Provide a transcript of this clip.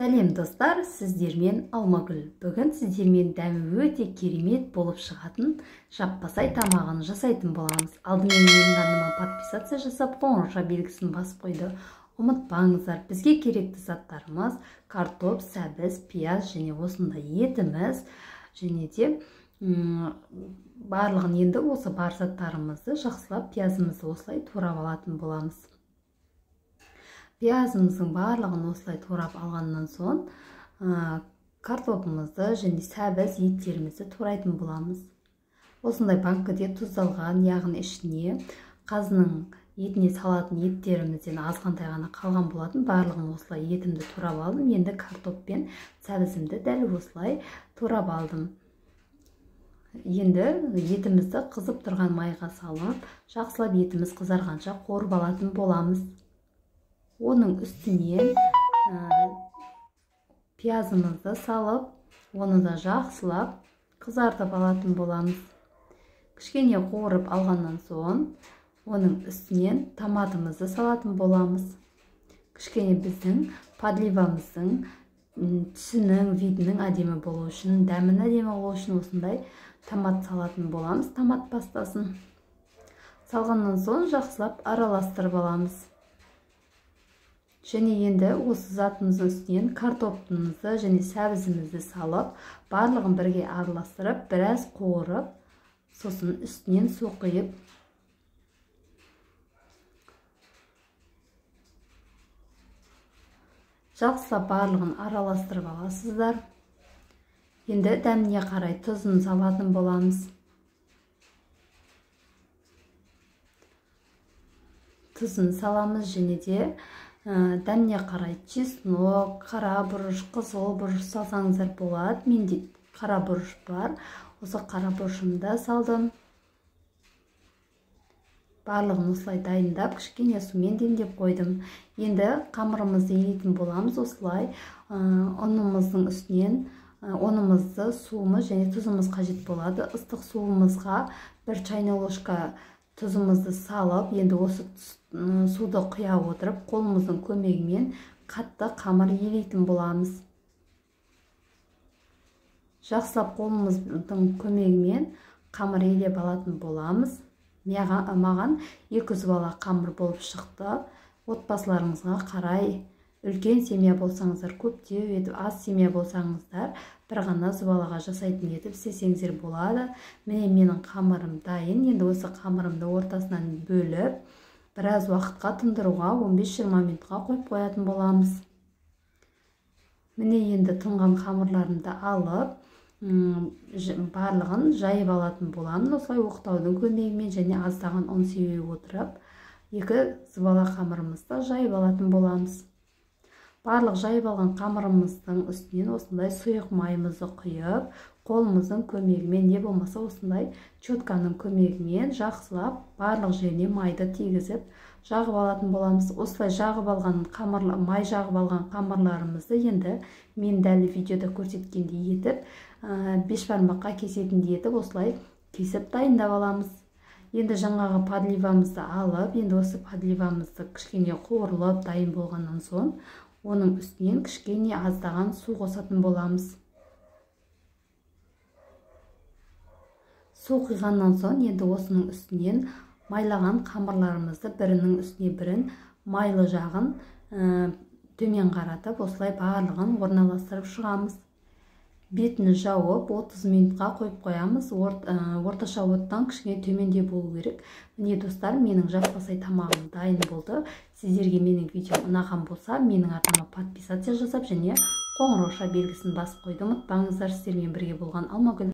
Сәлем достар, сіздермен Алмагүл. Бүгін сіздермен дәмі өте керемет болып шығатын жаппасай тамағын жасайтын боламыз. Алдымен менің арнама подписация жасап, қоңырша белгісін басып қойды. Ұмытпаңыздар, бізге керекті заттарымыз картоп, сәбіз, пияз және осындай етіміз, және де барлығын енді осы бар заттарымызды жақсылап пиязымызды осылай турап алатын боламыз. Пиязымыздың барлығын осылай турап алғаннан соң картопымызды және сәбіз еттерімізді турайтын боламыз. Осындай банкіде тұздалған, яғни ішіне қазының етіне салатын еттерімізден азғантай ғана қалған болатын. Барлығын осылай етімді турап алдым. Енді картоп пен сәбізімді дәл осылай турап алдым. Енді етімізді қызып тұрған майға салып, жақсылап етіміз қызарғанша қуырып алатын боламыз. Оның үстінен пиязымызды салып, оны да жақсылап қызартып алатын боламыз. Кішкене қуырып алғаннан соң, оның үстінен томатымызды салатын боламыз. Кішкене біздің подливамыздың түсінің, видінің әдемі болу үшін, дәмін әдемі болу үшін осындай томат салатын боламыз. Томат пастасын салғаннан соң жақсылап араластырып аламыз. Және енді осы затымыздың үстінен картопымызды және сәбізімізді салып, барлығын бірге араластырып, біраз қуырып, сосын үстінен су құйып, жақсылап барлығын араластырып аласыздар. Енді дәміне қарай тұзын салатын боламыз. Тұзын саламыз және де дәміне қарай чеснок, қара бұрыш, қызыл бұрыш салсаңыздар болады. Менде қара бұрыш бар. Осы қара бұрышымды салдым. Барлығын осылай дайындап, кішкене сумен демдеп қойдым. Енді қамырымызды елейтін боламыз. Осылай ұнымыздың үстінен ұнымызды, суымыз және тұзымыз қажет болады. Ыстық суымызға 1 чайный ложка тұзымызды салып, енді осы суды құя отырып, қолымыздың көмегімен қатты қамыр елейтін боламыз. Жақсылап қолымыздың көмегімен қамыр елеп алатын боламыз. Маған 200 бала қамыр болып шықты. Отбасыларыңызға қарай, үлкен семья болсаңыздар көптеу етіп, аз семья болсаңыздар бір ғана зубалаға жасайтын етіп істесеңіздер болады. Міне менің қамырым дайын. Енді осы қамырымды ортасынан бөліп, біраз уақытқа тұндыруға 15-20 минутқа қойып қоятын боламыз. Міне енді тұнған қамырларымды алып, барлығын жайып алатын боламын. Осылай оқтаудың көмегімен және аздаған ұн сеуе отырып, 2 зубала қамырымызды жайып алатын боламыз. Барлық жайып алған қамырымыздың үстінен осындай сұйық майымызды құйып, қолымыздың көмегімен, не болмаса осындай четканың көмегімен жақсылап барлық жеріне майды тигізіп жағып алатын боламыз. Осылай жағып алған май жағып алған қамырларымызды енді мен дәл видеода көрсеткендей етіп, 5 бармаққа кесетіндей етіп, осылай кесіп дайындап аламыз. Енді жаңағы подливамызды алып, енді осы подливамызды кішкене қуырылып дайын болғаннан соң, оның үстінен кішкене аздаған су қосатын боламыз. Су құйғаннан соң, енді осының үстінен майлаған қамырларымызды бірінің үстіне бірін майлы жағын төмен қаратып, осылай барлығын орналастырып шығамыз. Бетін жауып 30 минутқа қойып қоямыз. Орташа оттан кішкене төменде болу керек. Міне достар, менің жаппасай тамағым дайын болды. Сіздерге менің видеом ұнаған болса, менің арнама подписация жасап және қоңырауша белгісін басып қойды. Ұмытпаңыздар, сіздермен бірге болған Алмагүл.